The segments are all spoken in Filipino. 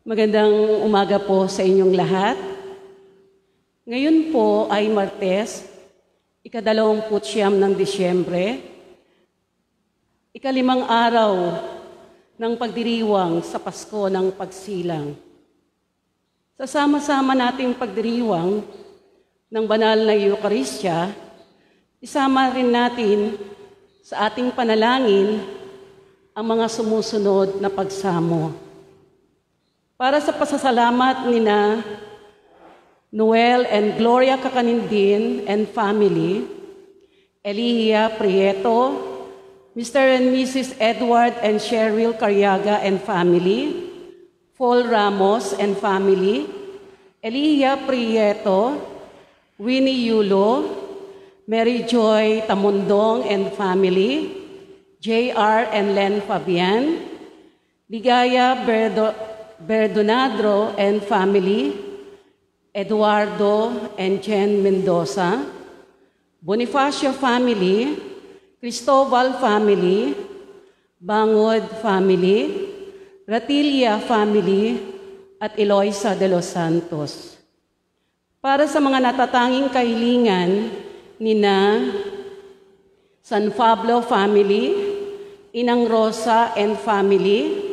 Magandang umaga po sa inyong lahat. Ngayon po ay Martes, ika-29 ng Disyembre, ika-5 araw ng pagdiriwang sa Pasko ng Pagsilang. Sa sama-sama nating pagdiriwang ng banal na Eukaristya, isama rin natin sa ating panalangin ang mga sumusunod na pagsamo. Para sa pasasalamat nina Noel and Gloria Kakanindin and family, Elia Prieto, Mr. and Mrs. Edward and Cheryl Cariaga and family, Paul Ramos and family, Elia Prieto, Winnie Yulo, Mary Joy Tamundong and family, J.R. and Len Fabian, Ligaya Berdonadro and family, Eduardo and Jen Mendoza, Bonifacio family, Cristobal family, Bangod family, Ratilia family, at Eloisa de los Santos. Para sa mga natatanging kahilingan nina San Pablo family, Inang Rosa and family,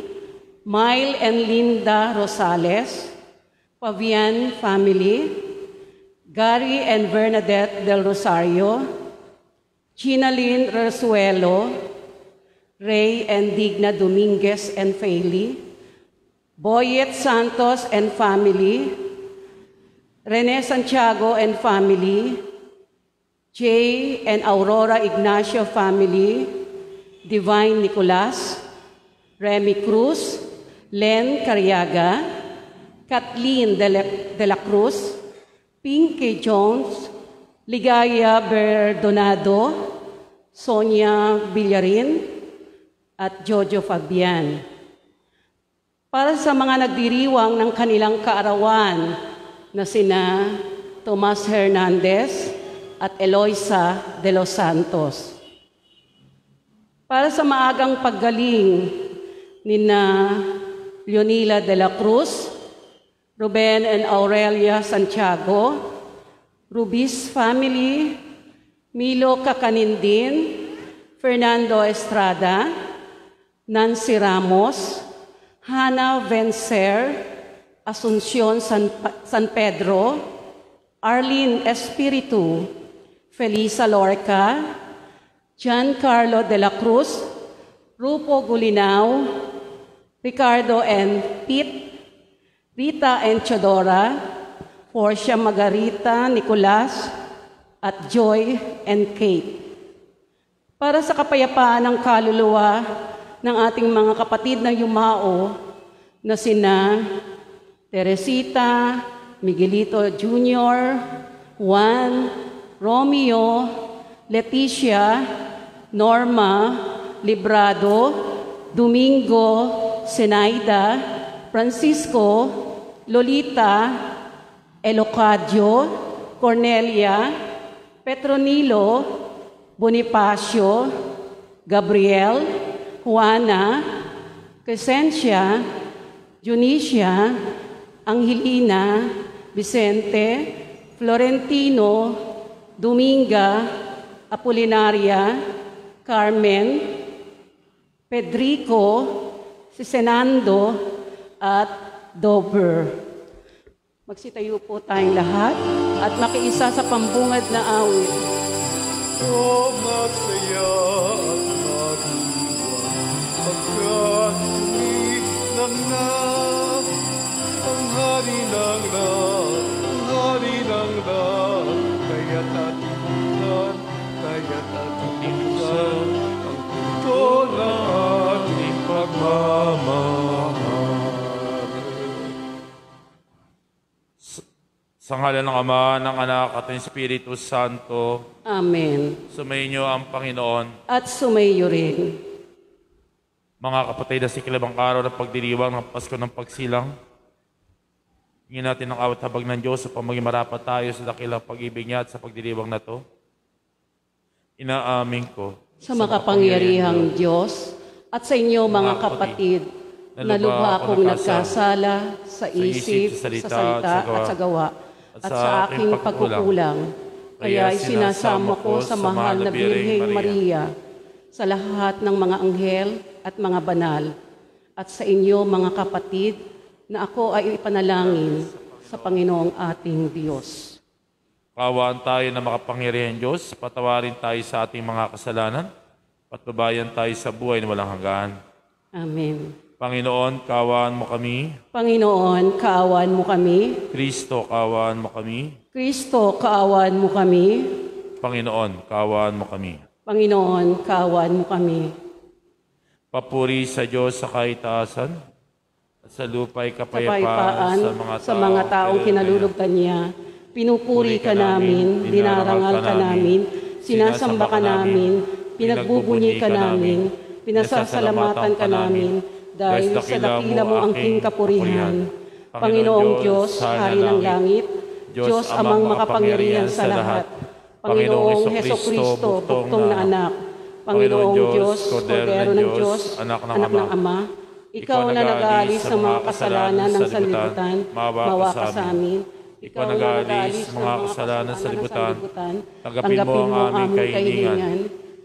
Mile and Linda Rosales, Fabian family, Gary and Bernadette del Rosario, Chinalyn Resuelo, Ray and Digna Dominguez and Faili, Boyet Santos and family, Rene Santiago and family, Jay and Aurora Ignacio family, Divine Nicolas, Remy Cruz, Len Cariaga, Kathleen de la Cruz, Pinky Jones, Ligaya Berdonado, Sonia Villarin, at Jojo Fabian. Para sa mga nagdiriwang ng kanilang kaarawan na sina Tomas Hernandez at Eloisa de los Santos. Para sa maagang paggaling nina Leonila de la Cruz, Ruben and Aurelia Santiago, Rubis family, Milo Kakanindin, Fernando Estrada, Nancy Ramos, Hannah Vencer, Asuncion San Pedro, Arlene Espiritu, Felisa Lorca, Giancarlo de la Cruz, Rupo Gulinao, Ricardo and Pete, Rita and Chodora, Portia Margarita, Nicolas, at Joy and Kate. Para sa kapayapaan ng kaluluwa ng ating mga kapatid na yumao na sina Teresita, Miguelito Jr., Juan, Romeo, Leticia, Norma, Librado, Domingo, Senaida, Francisco, Lolita, Elocadio, Cornelia, Petronilo, Bonifacio, Gabriel, Juana, Crescencia, Junicia, Angelina, Vicente, Florentino, Dominga, Apolinaria, Carmen, Pedrico, si Senando, at Dober. Magsitayo po tayong lahat at makiisa sa pambungad na awit. O magsaya at magdiwang, pagkat suminanap ang hari ng lahat, ang hari ng lahat, kaya't atipusan, ang puto na ating pagmamahal. Sa ngalan ng Ama, ng Anak, at ng Espiritu Santo. Amen. Sumainyo ang Panginoon. At sumayo rin. Mga kapatid, sa ikalawang araw ng pagdiriwang ng Pasko ng Pagsilang, hingin natin ang awat habag ng Diyos upang maging marapat tayo sa dakilang pag-ibig niya at sa pagdiriwang na to. Inaamin ko sa makapangyarihang Diyos at sa inyo mga kapatid na lubha akong nagkasala sa isip, sa salita at sa gawa, at sa aking pagkukulang. Kaya isinasama ko sa mahal na Birheng Maria, sa lahat ng mga anghel at mga banal, at sa inyo mga kapatid, na ako ay ipanalangin sa Panginoong ating Diyos. Kaawaan tayo na makapangyarihan Diyos, patawarin tayo sa ating mga kasalanan, patnubayan tayo sa buhay na walang hanggan. Amen. Panginoon, kaawaan mo kami. Panginoon, kaawaan mo kami. Kristo, kaawaan mo kami. Kristo, kaawaan mo kami. Panginoon, kaawaan mo kami. Panginoon, kaawaan mo kami. Papuri sa Diyos sa kaitaasan at sa lupa'y Kapayapaan kapayapaan sa mga taong kinalulugdan niya. Pinupuri ka namin, dinarangal ka namin, sinasamba ka namin, pinagbubunyi ka namin, pinasasalamatan ka namin, dahil sa dakila mo ang king kapurihan. Panginoong Diyos, Hari ng langit, Diyos amang makapangyarihan sa lahat, Panginoong Hesukristo, buktong na anak, Panginoong Diyos, Kordero ng Diyos, anak ng Ama, Ikaw na nag-aalis sa mga kasalanan ng sanlibutan, mawa ka sa amin. Ikaw na nag-aalis ng mga kasalanan sa libutan, tanggapin mo ang aming kahilingan.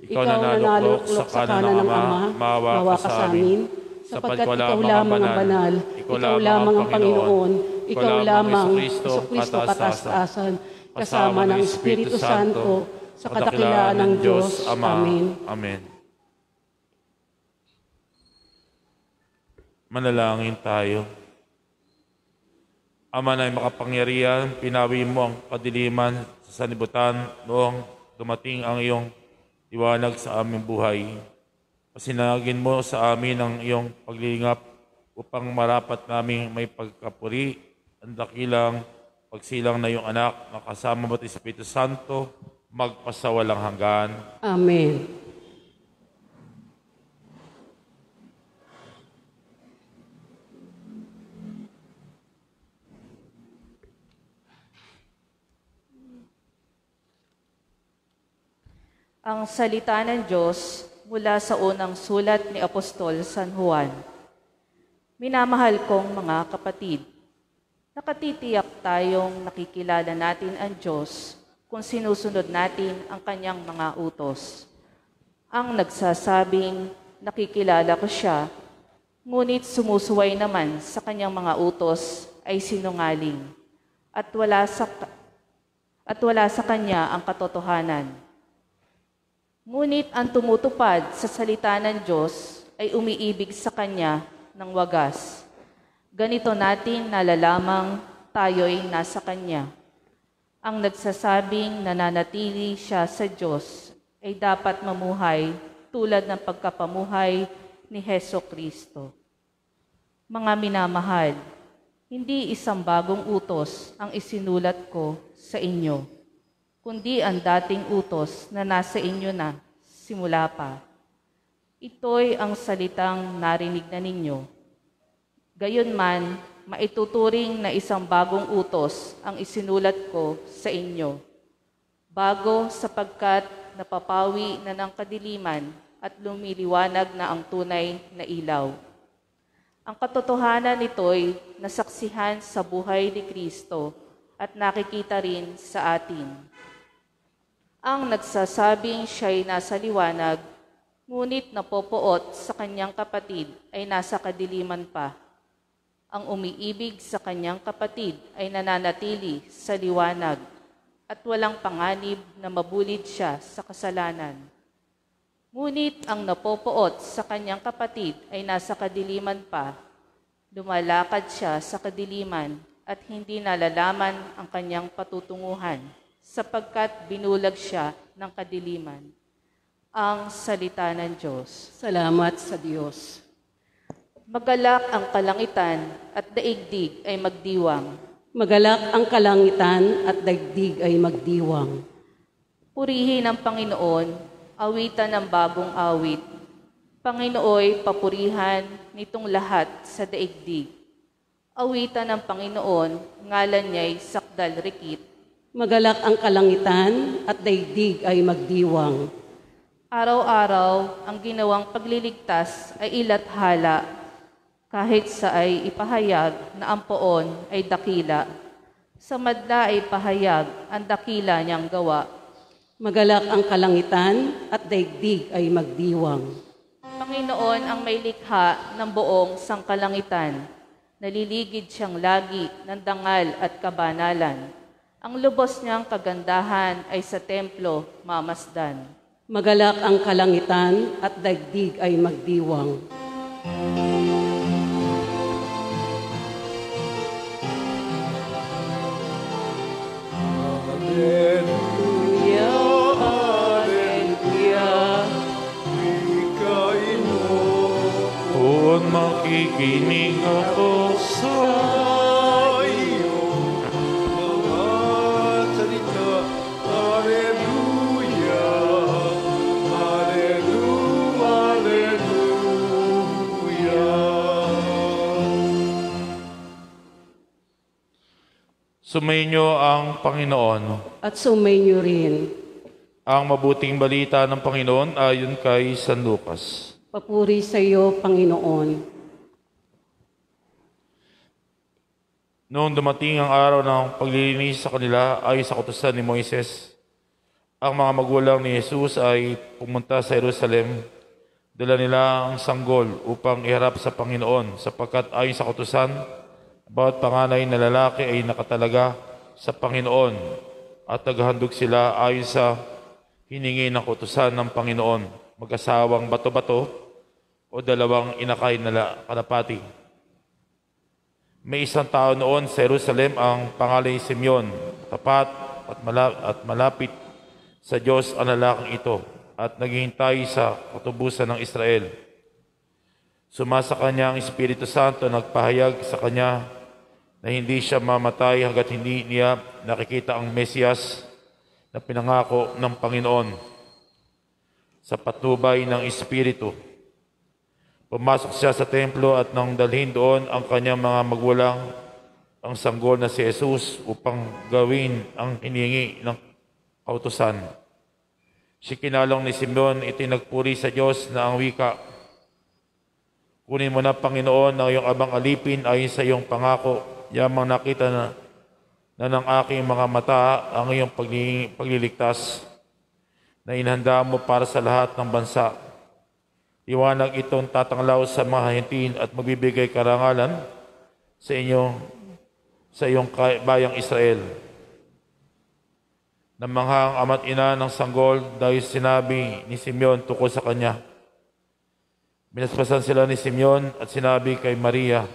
Ikaw na naluklok sa kanan ng Ama, mawa ka sa amin. Sapagkat ikaw lamang ang banal, ikaw lamang ang Panginoon, ikaw lamang Kristo kataas-taasan, kasama ng Espiritu Santo, sa kadakilaan ng Diyos. Amen. Amen. Manalangin tayo. Ama na makapangyarihan, pinawi mo ang kadiliman sa sanlibutan noong dumating ang iyong liwanag sa aming buhay. Pasinagin mo sa amin ang iyong paglingap upang marapat namin may pagkapuri, ang dakilang pagsilang na iyong anak na kasama mo at Espiritu Santo, magpasawalang hanggan. Amen. Ang salita ng Diyos mula sa unang sulat ni Apostol San Juan. Minamahal kong mga kapatid, nakatitiyak tayong nakikilala natin ang Diyos kung sinusunod natin ang kanyang mga utos. Ang nagsasabing nakikilala ko siya, ngunit sumusuway naman sa kanyang mga utos ay sinungaling at wala sa kanya ang katotohanan. Ngunit ang tumutupad sa salita ng Diyos ay umiibig sa Kanya ng wagas. Ganito natin nalalamang tayo'y nasa Kanya. Ang nagsasabing nananatili siya sa Diyos ay dapat mamuhay tulad ng pagkapamuhay ni Hesukristo. Mga minamahal, hindi isang bagong utos ang isinulat ko sa inyo, kundi ang dating utos na nasa inyo na simula pa. Ito'y ang salitang narinig na ninyo. Gayunman, maituturing na isang bagong utos ang isinulat ko sa inyo. Bago sapagkat napapawi na ng kadiliman at lumiliwanag na ang tunay na ilaw. Ang katotohanan nito'y nasaksihan sa buhay ni Kristo at nakikita rin sa atin. Ang nagsasabing siya'y nasa liwanag, ngunit napopoot sa kanyang kapatid ay nasa kadiliman pa. Ang umiibig sa kanyang kapatid ay nananatili sa liwanag at walang panganib na mabulid siya sa kasalanan. Ngunit ang napopoot sa kanyang kapatid ay nasa kadiliman pa. Lumalakad siya sa kadiliman at hindi nalalaman ang kanyang patutunguhan, sapagkat binulag siya ng kadiliman. Ang salita ng Diyos. Salamat sa Diyos. Magalak ang kalangitan at daigdig ay magdiwang. Magalak ang kalangitan at daigdig ay magdiwang. Purihin ang Panginoon, awitan ng bagong awit. Panginooy papurihan nitong lahat sa daigdig. Awitan ng Panginoon, ngalan niya'y sakdal rikit. Magalak ang kalangitan at daigdig ay magdiwang. Araw-araw ang ginawang pagliligtas ay ilathala. Kahit sa ay ipahayag na ang poon ay dakila, sa madla ay pahayag ang dakila niyang gawa. Magalak ang kalangitan at daigdig ay magdiwang. Panginoon ang may likha ng buong sangkalangitan. Naliligid siyang lagi ng dangal at kabanalan. Ang lubos niyang kagandahan ay sa templo mamasdan. Magalak ang kalangitan at daigdig ay magdiwang. Hallelujah, hallelujah. Kung makikinig ako sa iyong mga salita. Hallelujah, hallelujah, hallelujah. sumainyo ang Panginoon. At sumainyo rin. Ang mabuting balita ng Panginoon ayon kay San Lucas. Papuri sa iyo, Panginoon. Noong dumating ang araw ng paglilinis sa kanila ay sa kautusan ni Moises, ang mga magulang ni Jesus ay pumunta sa Jerusalem. Dala nila ang sanggol upang iharap sa Panginoon sapagkat ayon sa kautusan, bawat panganay na lalaki ay nakatalaga sa Panginoon at naghahandog sila ayon sa hiningi ng kautusan ng Panginoon, mag-asawang bato-bato o dalawang inakay na kalapati. May isang tao noon sa Jerusalem ang pangalan ni Simeon, tapat at malapit sa Diyos ang lalaking ito at naghihintay sa katubusan ng Israel. Sumasa kanya ang Espiritu Santo, nagpahayag sa kanya na hindi siya mamatay hanggat hindi niya nakikita ang Mesiyas na pinangako ng Panginoon. Sa patnubay ng Espiritu, pumasok siya sa templo at nang dalhin doon ang kanyang mga magulang, ang sanggol na si Jesus upang gawin ang hinihingi ng kautusan. Si kinalong ni Simeon itinagpuri sa Diyos na ang wika, kunin mo na, Panginoon, ang iyong abang alipin ayon sa iyong pangako. Yamang nakita na ng aking mga mata ang iyong pagliligtas na inhanda mo para sa lahat ng bansa. Liwanag itong tatanglaw sa mga hentin at magbibigay karangalan sa iyong bayang Israel. Namanghang ama't ina ng sanggol dahil sinabi ni Simeon tungkol sa kanya. Binasbasan sila ni Simeon at sinabi kay Maria,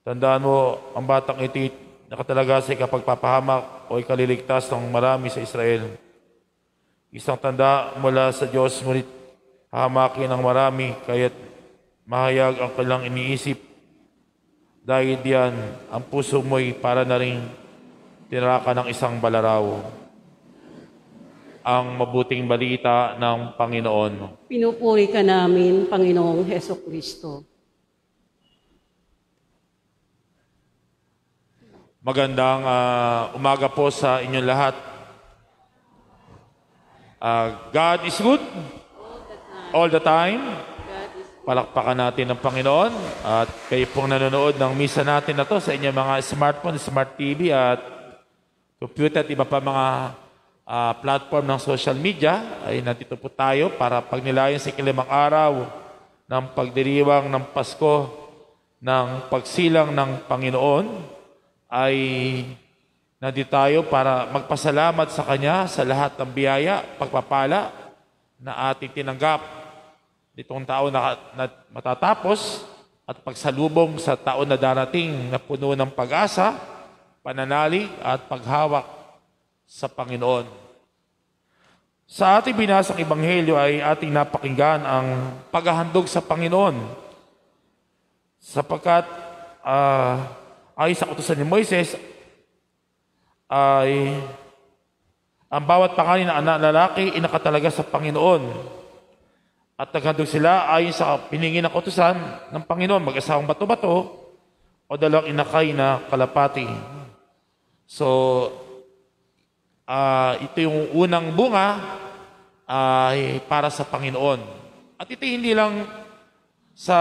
tandaan mo, ang batang iti nakatalaga sa ikapagpapahamak o ikaliligtas ng marami sa Israel. Isang tanda mula sa Diyos, ngunit hahamakin ng marami, kaya't mahayag ang kanilang iniisip. Dahil diyan, ang puso mo'y para na rin tinaraka ng isang balaraw. Ang mabuting balita ng Panginoon. Pinupuri ka namin, Panginoong Hesukristo. Magandang umaga po sa inyong lahat. God is good all the time. Palakpakan natin ng Panginoon. At kayo pong nanonood ng misa natin na to sa inyong mga smartphone, smart TV at computer at iba pa mga platform ng social media. Ay nandito po tayo para pagnilayan sa ikalimang araw ng pagdiriwang ng Pasko ng pagsilang ng Panginoon. Ay nandito tayo para magpasalamat sa Kanya sa lahat ng biyaya, pagpapala na ating tinanggap nitong taon na matatapos at pagsalubong sa taon na darating na puno ng pag-asa, pananalig at paghawak sa Panginoon. Sa ating binasang Ebanghelyo ay ating napakinggan ang paghahandog sa Panginoon sapagkat ayon sa kautusan ni Moises ay ang bawat pangalan na anak lalaki inakatalaga sa Panginoon at naghandog sila ayon sa piningi ng kautusan ng Panginoon, mag-asawang bato-bato o dalawang inakay na kalapati. So, ito yung unang bunga ay para sa Panginoon. At ito hindi lang sa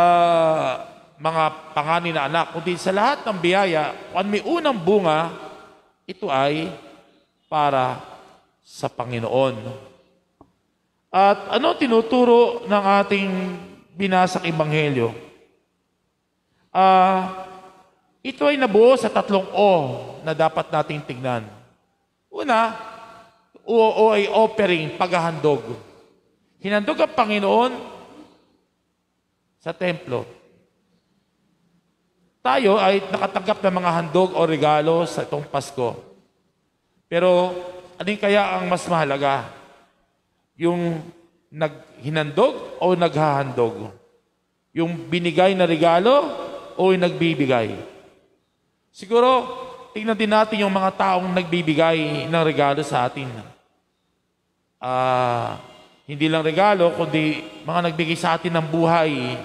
mga panganay na anak, kundi sa lahat ng biyaya, kung may unang bunga, ito ay para sa Panginoon. At ano tinuturo ng ating binasang ebanghelyo? Ito ay nabuo sa 3 O na dapat nating tignan. Una, O ay offering, paghahandog. Hinandog ang Panginoon sa templo. Tayo ay nakatanggap ng mga handog o regalo sa itong Pasko. Pero alin kaya ang mas mahalaga? Yung hinandog o naghahandog? Yung binigay na regalo o yung nagbibigay? Siguro, tingnan din natin yung mga taong nagbibigay ng regalo sa atin. Hindi lang regalo, kundi mga nagbigay sa atin ng buhay,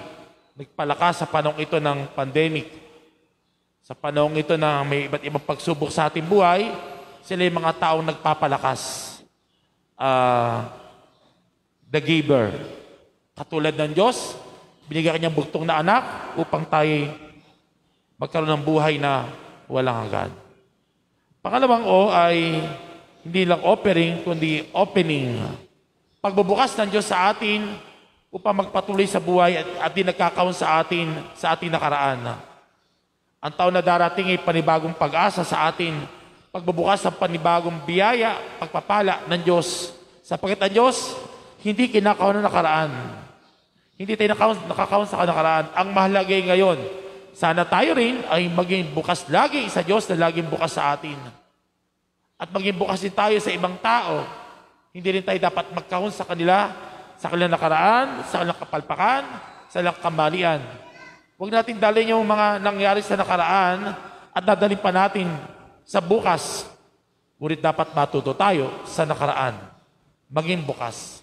nagpalakas sa panahong ito ng pandemic. Sa panahong ito na may iba't ibang pagsubok sa ating buhay, sila yung mga taong nagpapalakas. The giver. Katulad ng Diyos, binigyan kanyang bugtong na anak upang tayo magkaroon ng buhay na walang hanggan. Pangalawang O ay hindi lang offering, kundi opening. Pagbubukas ng Diyos sa atin upang magpatuloy sa buhay at di nagkakaon sa ating nakaraan. Ang taon na darating ay panibagong pag-asa sa atin, pagbubukas ng panibagong biyaya, pagpapala ng Diyos. Sapagkat ang Diyos, hindi kinakaon ng nakaraan. Hindi tayo nakakaon sa nakaraan. Ang mahalaga ngayon, sana tayo rin ay maging bukas lagi sa Diyos na laging bukas sa atin. At maging bukas din tayo sa ibang tao. Hindi rin tayo dapat magkaon sa kanilang nakaraan, sa kanilang kapalpakan, sa kanilang kamalian. Huwag natin dalhin yung mga nangyari sa nakaraan at dadalhin pa natin sa bukas. Ngunit dapat matuto tayo sa nakaraan. Maging bukas.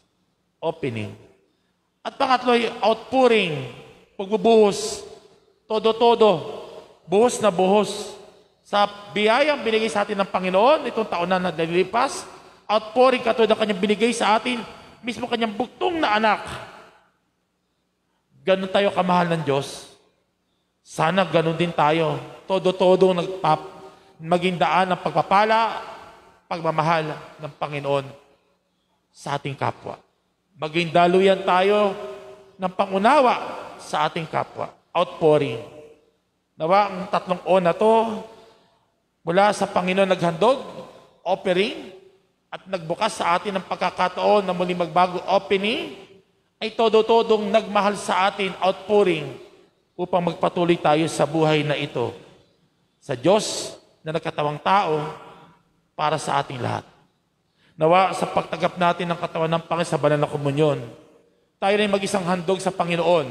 Opening. At pangatlo ay outpouring. Pagbubuhos. Todo-todo. Buhos na buhos. Sa biyayang binigay sa atin ng Panginoon, itong taon na nalilipas, outpouring katulad ng kanyang binigay sa atin, mismo kanyang bugtong na anak. Ganun tayo kamahal ng Diyos. Sana ganun din tayo. Todo-todo maging daan ng pagpapala, pagmamahal ng Panginoon sa ating kapwa. Maging daluyan tayo ng pangunawa sa ating kapwa. Outpouring. Nawa ang 3 O na to, mula sa Panginoon naghandog, offering, at nagbukas sa atin ng pagkakataon na muli magbago, opening, ay todo-todong nagmahal sa atin, outpouring, upang magpatuloy tayo sa buhay na ito. Sa Diyos na nagkatawang tao para sa ating lahat. Nawa sa pagtanggap natin ng katawan ng Panginoon sa banal na komunyon, tayo rin mag-isang handog sa Panginoon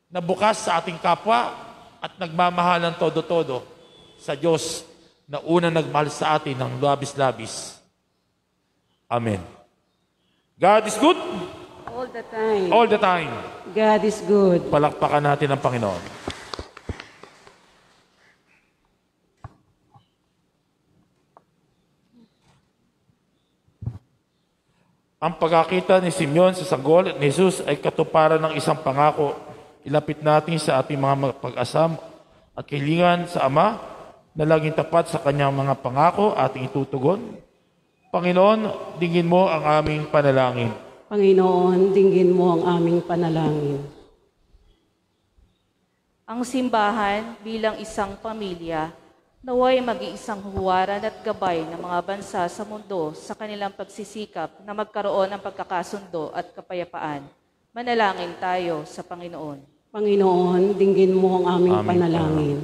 na bukas sa ating kapwa at nagmamahal ng todo-todo sa Diyos na unang nagmahal sa atin ng labis-labis. Amen. God is good. All the time. All the time. God is good. Palakpakan natin ang Panginoon. Ang pagkakita ni Simeon sa sanggol ni Jesus ay katuparan ng isang pangako. Ilapit natin sa ating mga pag-asam at kahilingan sa Ama na laging tapat sa kanyang mga pangako ating itutugon. Panginoon, dinggin mo ang aming panalangin. Panginoon, dinggin mo ang aming panalangin. Ang simbahan bilang isang pamilya, naway mag-iisang huwaran at gabay ng mga bansa sa mundo sa kanilang pagsisikap na magkaroon ng pagkakasundo at kapayapaan. Manalangin tayo sa Panginoon. Panginoon, dinggin mo ang aming panalangin.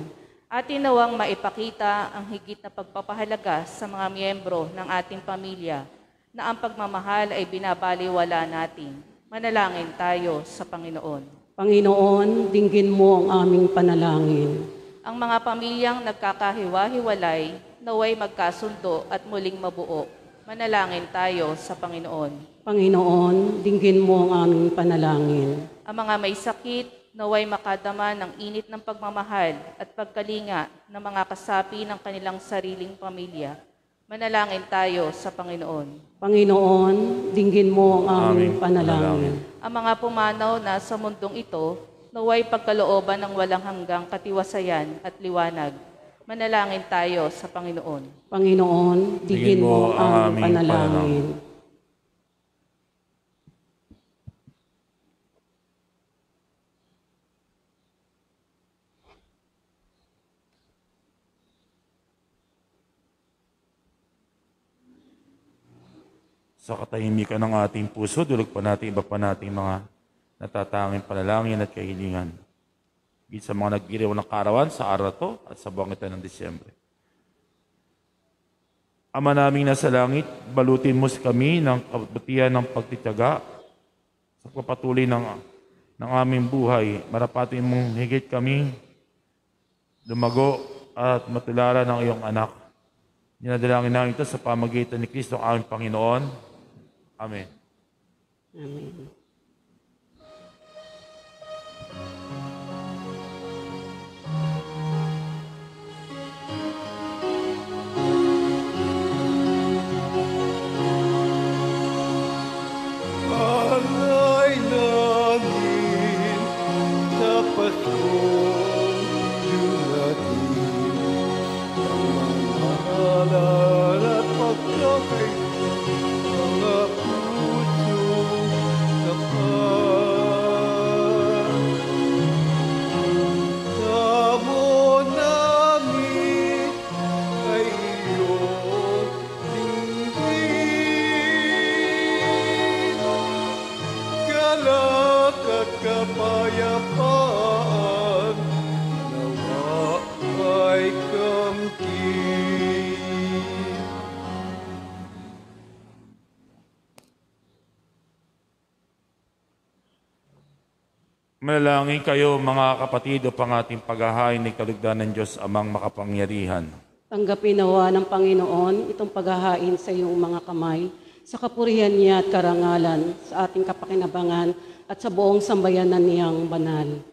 Atin nawang maipakita ang higit na pagpapahalaga sa mga miyembro ng ating pamilya na ang pagmamahal ay binabaliwala natin. Manalangin tayo sa Panginoon. Panginoon, dinggin mo ang aming panalangin. Ang mga pamilyang nagkakahiwa-hiwalay, naway magkasundo at muling mabuo. Manalangin tayo sa Panginoon. Panginoon, dinggin mo ang aming panalangin. Ang mga may sakit, naway makadama ng init ng pagmamahal at pagkalinga ng mga kasapi ng kanilang sariling pamilya. Manalangin tayo sa Panginoon. Panginoon, dinggin mo ang aming panalangin. Ang mga pumanaw na sa mundong ito, Naway pagkalooban ng walang hanggang katiwasayan at liwanag. Manalangin tayo sa Panginoon. Panginoon, digin mo ang aming panalangin. Sa katahimikan ng ating puso, dulog pa natin iba pa nating mga natatanging panalangin at kahilingan. Sa mga nagdiriw ng karawan sa araw to at sa buwang ito ng Disyembre. Ama naming nasa langit, balutin mo kami ng kabutihan ng pagtitiyaga sa pagpapatuloy ng aming buhay. Marapatin mong higit kami lumago at matulala ng iyong anak. Dinadalangin namin ito sa pamagitan ni Kristo ang aming Panginoon. Amen. Amen. Alay langit sa pasong natin, ang mahalan at pagkakay, mga puso tapat. Samo namin ay iyong dinggin, galak at kapayapaan, nawa ay kamtin. Manalangin kayo mga kapatid upang ating paghahain ng kalugdan ng Diyos amang makapangyarihan. Tanggapin nawa ng Panginoon itong paghahain sa iyong mga kamay, sa kapurihan niya at karangalan, sa ating kapakinabangan at sa buong sambayanan niyang banal.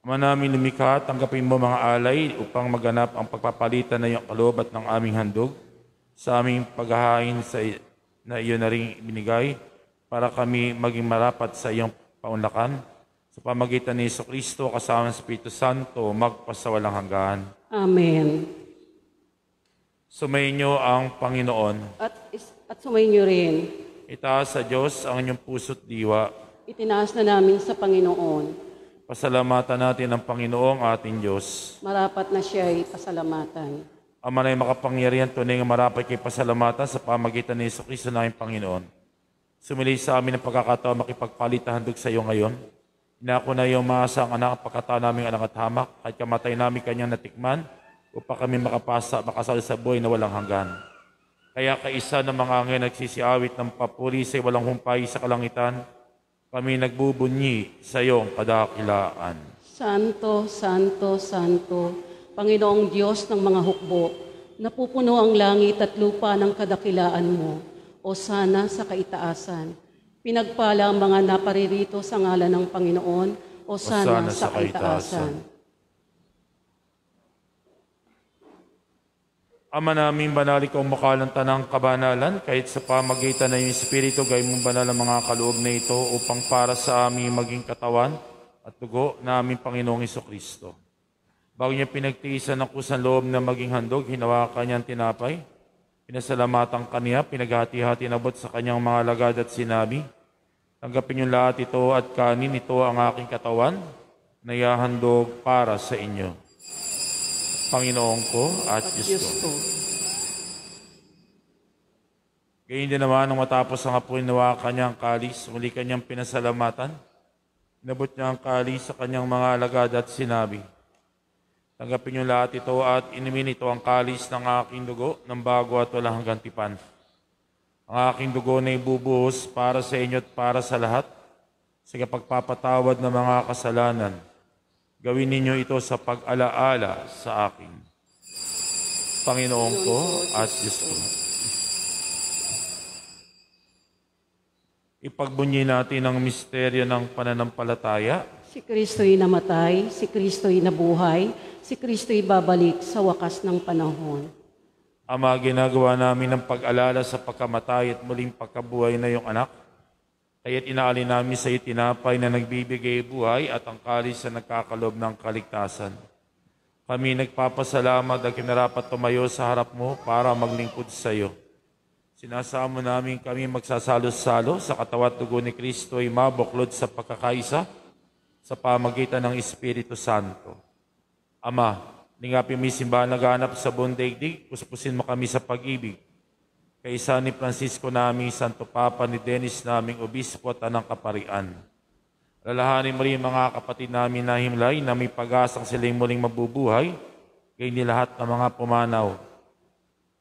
Ama namin lumikha, tanggapin mo mga alay upang maganap ang pagpapalitan ng iyong kaloob at ng aming handog sa aming paghahain na iyon na rin binigay para kami maging marapat sa iyong paunlakan. Sa pamagitan ni Jesucristo kasama ng Espiritu Santo, magpasawalang hanggan. Amen. Sumainyo ang Panginoon. At sumainyo rin. Itaas sa Diyos ang inyong puso't diwa. Itinaas na namin sa Panginoon. Pasalamatan natin ang Panginoong ating Diyos. Marapat na siya ay pasalamatan. Ama na makapangyarihan, tunay nga marapat kay pasalamatan sa pamagitan ni Jesucristo na aming Panginoon. Sumili sa amin ang pagkakataon makipagpalit na handog sa iyo ngayon. Inako na iyong maasang anak ang pagkataon namin anak at hamak, kahit kamatay namin kanyang natikman, upang kami makasal sa buhay na walang hanggan. Kaya kaisa ng mga angel nagsisiawit ng papuri sa walang humpay sa kalangitan, kami nagbubunyi sa iyong kadakilaan. Santo, Santo, Santo, Panginoong Diyos ng mga hukbo, napupuno ang langit at lupa ng kadakilaan mo, o sana sa kaitaasan. Pinagpala ang mga naparirito sa ngalan ng Panginoon, o sana sa kaitaasan. Ama namin, banal ikaw makal ng tanang kabanalan, kahit sa pamagitan ng iyong Espiritu, gawin mong banal ang mga kaloob na ito upang para sa aming maging katawan at dugo na aming Panginoong Jesucristo. Bago niya pinagtiisan ng kusang loob na maging handog, hinawakan niya ang tinapay, pinasalamatan kaniya, pinaghati-hati nabot sa kanyang mga lagad at sinabi, tanggapin niyo lahat ito at kanin, ito ang aking katawan, na ihahandog para sa inyo. Panginoon ko at Diyos ko. Gayun din naman, nung matapos ang apoy, hinawakan niya ang kalis, muli kanyang pinasalamatan, inabot niya ang kalis sa kanyang mga alagad at sinabi, tanggapin niyo lahat ito at inumin ito ang kalis ng aking dugo ng bago at walang hanggang tipan. Ang aking dugo na ibubuhos para sa inyo at para sa lahat sa pagpapatawad ng mga kasalanan. Gawin ninyo ito sa pag-alaala sa akin. Panginoon ko at Diyos ko. Ipagbunyi natin ang misteryo ng pananampalataya. Si Kristo'y namatay, si Kristo'y nabuhay, si Kristo'y babalik sa wakas ng panahon. Ama, ginagawa namin ng pag-alala sa pagkamatay at muling pagkabuhay na iyong anak. Kaya't inaalin namin sa iyo tinapay na nagbibigay buhay at ang kalis na nagkakalob ng kaligtasan. Kami nagpapasalamat at kinarapat tumayo sa harap mo para maglingkod sa iyo. Sinasamo namin kami magsasalo-salo sa katawan at dugo ni Kristo ay mabuklod sa pagkakaisa sa pamagitan ng Espiritu Santo. Ama, lingapin mo yung simbahan naganap sa buong daigdig, puspusin mo kami sa pag-ibig. Kaisa ni Francisco naming Santo Papa, ni Dennis naming Obispo at Anang Kaparian. Lalahanin mo rin mga kapatid namin na himlay na may pag-asang silang muling mabubuhay, kay ni lahat ng mga pumanaw.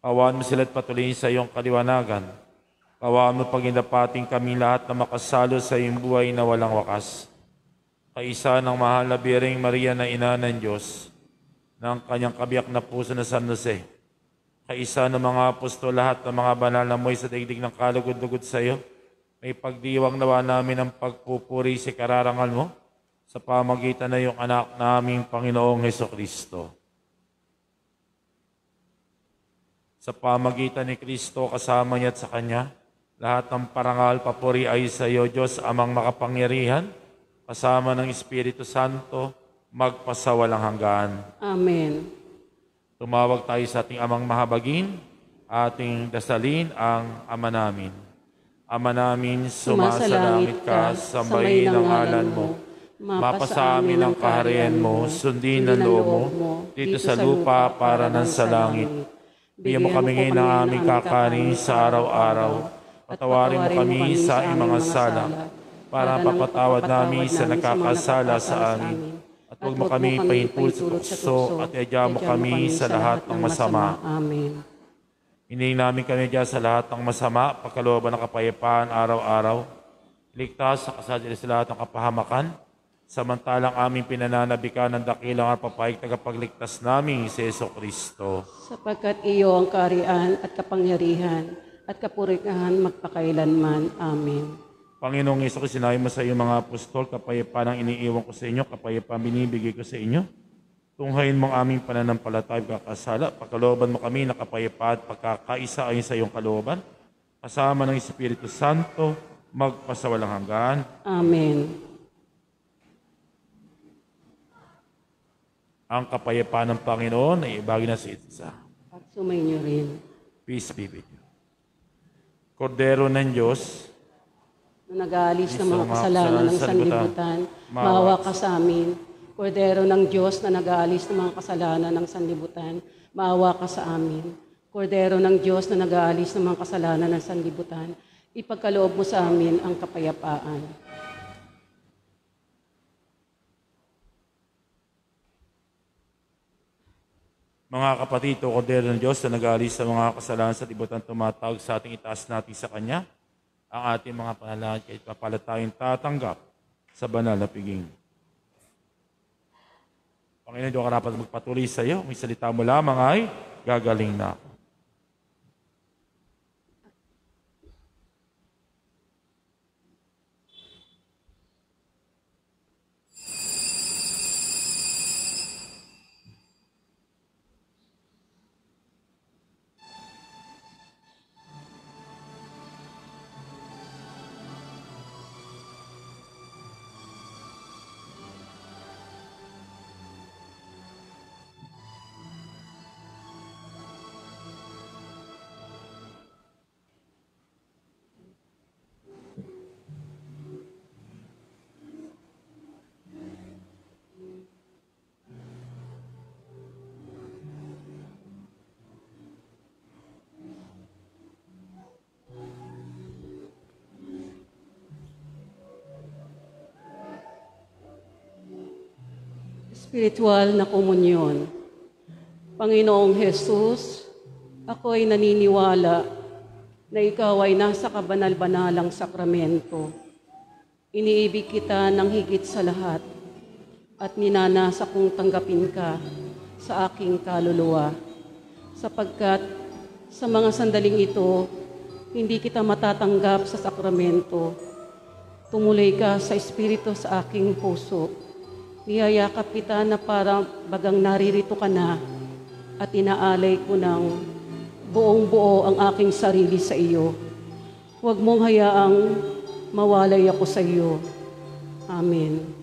Kawaan mo sila't patuloy sa iyong kaliwanagan. Kawaan mo paghindapating kami lahat na makasalo sa iyong buhay na walang wakas. Kaisa ng mahal na Birheng Maria na ina ng Diyos, ng kanyang kabiyak na puso na San Jose, kaisa ng mga apostol, lahat ng mga banal na mo'y sa daigdig ng kalugod-lugod sa iyo, may pagdiwang nawa namin ang pagpupuri sa kararangal mo sa pamagitan na iyong anak naming Panginoong Hesukristo. Sa pamagitan ni Kristo, kasama niya at sa Kanya, lahat ng parangal, papuri ay sa iyo, Diyos, Amang makapangyarihan, kasama ng Espiritu Santo, magpasawalang hanggan. Amen. Tumawag tayo sa ating Amang mahabagin, ating dasalin ang Ama namin. Ama namin, sumasalangit ka, sambahin ang ngalan mo. Mapasa amin ang kaharian mo, sundin ang loob mo, dito sa lupa para ng sa langit. Bigyan mo kami ngayon ng aming kakanin sa araw-araw. Patawarin mo kami sa aming mga sala, para papatawad namin sa nakakasala sa amin. At huwag mo kami pahintulot sa tukso at iadya mo kami sa lahat ng masama. Amen. Hinihingi namin kami dyan sa lahat ng masama, pagkalooban ng kapayapaan araw-araw. Iligtas sa kasadya sa lahat ng kapahamakan, samantalang aming pinananabikan ng dakilang at papayag tagapagligtas namin si Jesucristo. Sapagkat iyo ang kaharian at kapangyarihan at kapurihan magpakailanman. Amen. Panginoong Hesus, sinabi mo sa iyong mga apostol, kapayapaan ang iniiwan ko sa inyo, kapayapaan binibigay ko sa inyo. Tunghayin mo ang aming pananampalataya at kakasala, pagkalooban mo kami na kapayapaan at pagkakaisa ayon sa iyong kalooban, kasama ng Espiritu Santo, magpasawalang hanggan. Amen. Ang kapayapaan ng Panginoon ay ibagi na sa isa. At sumainyo rin. Peace be with you. Kordero ng Diyos, na nag-aalis ng mga kasalanan ng sanlibutan, maawa ka sa amin. Kordero ng Diyos na nag-aalis ng mga kasalanan ng sanlibutan, maawa ka sa amin. Kordero ng Diyos na nag-aalis ng mga kasalanan ng sanlibutan, ipagkaloob mo sa amin ang kapayapaan. mga kapatid, o Kordero ng Diyos na nag-aalis sa mga kasalanan sa libutan, tumatawag sa ating itaas natin sa Kanya ang ating mga panalangin kahit papalat tayong tatanggap sa banal na piging. Panginoon, Diyos, karapat magpatuloy sa iyo. May salita mo lamang ay gagaling na ako. Spiritual na komunyon. Panginoong Jesus, ako ay naniniwala na ikaw ay nasa kabanal-banalang sakramento. Iniibig kita ng higit sa lahat at ninanasa kong tanggapin ka sa aking kaluluwa. Sapagkat sa mga sandaling ito, hindi kita matatanggap sa sakramento. Tumuloy ka sa Espiritu sa aking puso. Niyayakap kita na para bagang naririto ka na at inaalay ko ng buong-buo ang aking sarili sa iyo. Huwag mong hayaang mawalay ako sa iyo. Amen.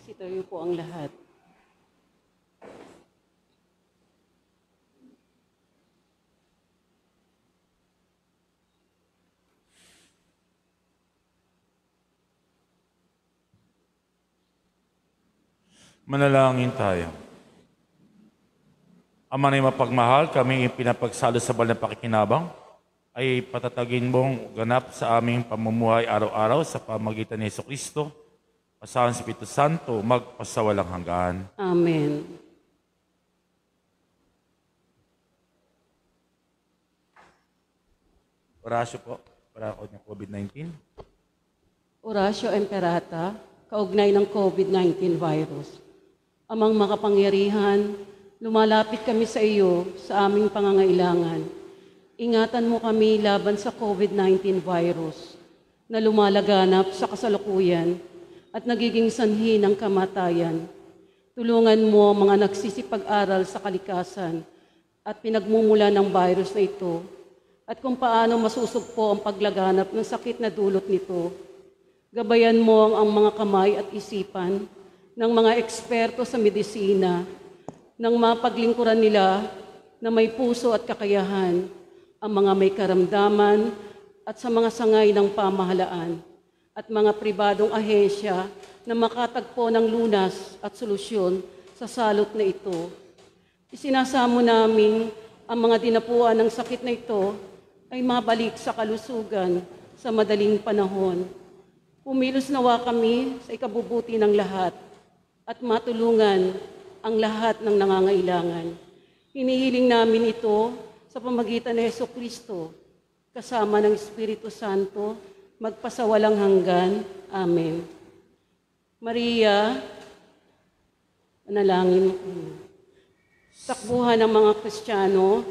Sitayo po ang lahat. Manalangin tayo. Ama na mapagmahal, kami pinapagsalo sa banal na pakikinabang, ay patatagin mong ganap sa aming pamumuhay araw-araw sa pamagitan ni Jesucristo, asahan sa Espiritu Santo, magpasawalang hanggan. Amen. Orasyo po, para ako ng COVID-19. Orasyo Imperata, kaugnay ng COVID-19 virus. Amang makapangyarihan, lumalapit kami sa iyo sa aming pangangailangan. Ingatan mo kami laban sa COVID-19 virus na lumalaganap sa kasalukuyan at nagiging sanhi ng kamatayan. Tulungan mo ang mga nagsisipag-aral sa kalikasan at pinagmumula ng virus na ito at kung paano masusugpo ang paglaganap ng sakit na dulot nito. Gabayan mo ang mga kamay at isipan ng mga eksperto sa medisina nang mapaglingkuran nila na may puso at kakayahan ang mga may karamdaman at sa mga sangay ng pamahalaan at mga pribadong ahensya na makatagpo ng lunas at solusyon sa salot na ito. Isinasamo namin ang mga dinapuan ng sakit na ito ay mabalik sa kalusugan sa madaling panahon. Pumilos nawa kami sa ikabubuti ng lahat at matulungan ang lahat ng nangangailangan. Hinihiling namin ito sa pamagitan ni Jesucristo, kasama ng Espiritu Santo, magpasawalang hanggan. Amen. Maria, manalangin mo. Takbuhan ng mga Kristiyano,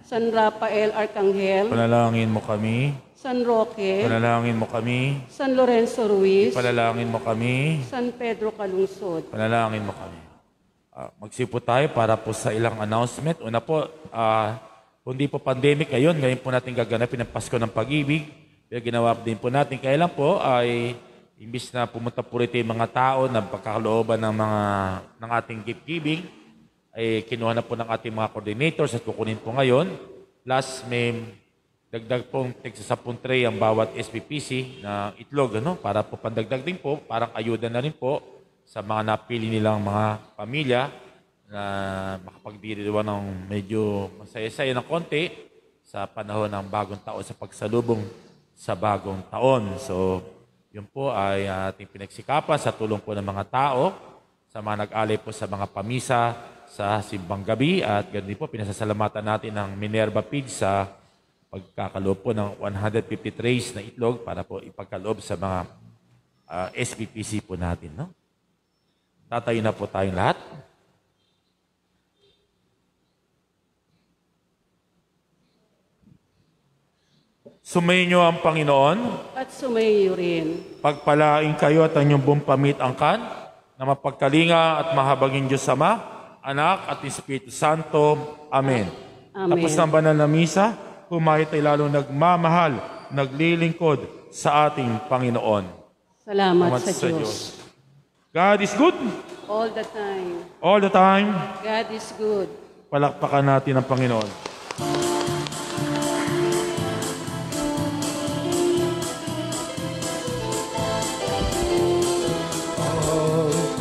San Rafael Arcangel, Panalangin mo kami. San Roque, Panalangin mo kami. San Lorenzo Ruiz, Panalangin mo kami. San Pedro Calungsod. Panalangin mo kami. Magsipo tayo para po sa ilang announcement. Una po, hindi po pandemic ngayon po natin gaganapin ang Pasko ng Pag-ibig. Pero ginawa din po natin. Kailan po ay imbis na pumunta po rito yung mga tao na pagkakalooban ng ating gift giving, ay kinuha na po ng ating mga coordinators at kukunin po ngayon. Plus, may dagdag pong tig-10 tray ang bawat SPPC na itlog, para po pandagdag din po, parang ayuda na rin po sa mga napili nilang mga pamilya na makapagdiriwan ng medyo masaya-saya ng konti sa panahon ng bagong taon, sa pagsalubong sa bagong taon. So, yun po ay ating pinagsikapan sa tulong po ng mga tao, sa mga nag-alay po sa mga pamisa sa simbang gabi, at ganun din po pinasasalamatan natin ng Minerva Feeds sa pagkakaloob po ng 150 trays na itlog para po ipagkaloob sa mga SPPC po natin. No? Tatayo na po tayong lahat. Sumayin niyo ang Panginoon. At sumayo rin. Pagpalain kayo at ang inyong buong pamit-angkan na mapagkalinga at mahabagin Diyos Ama, Anak at Espiritu Santo. Amen. Amen. Tapos ng banal na misa, humahit ay lalong nagmamahal, naglilingkod sa ating Panginoon. Salamat sa Diyos. God is good All the time. all the time. God is good. Palakpakan natin ang Panginoon.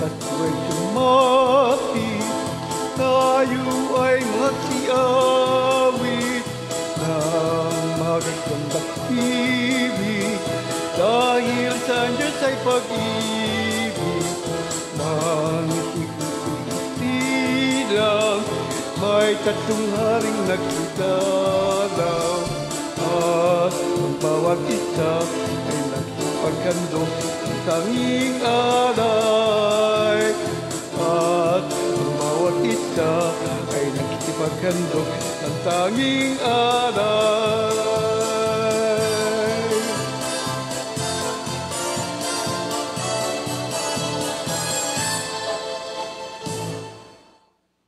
At tuwa'y sumati, tayo ay magsiawit ng magagandang ibig. Dahil sa Diyos ay pag-ibig, mangisig-silang may tatlong haring nagsidalaw. At ang bawat isa ay nagsipaghandog ng tanging alay. At ang bawat isa ay nagsipaghandog ng tanging alay.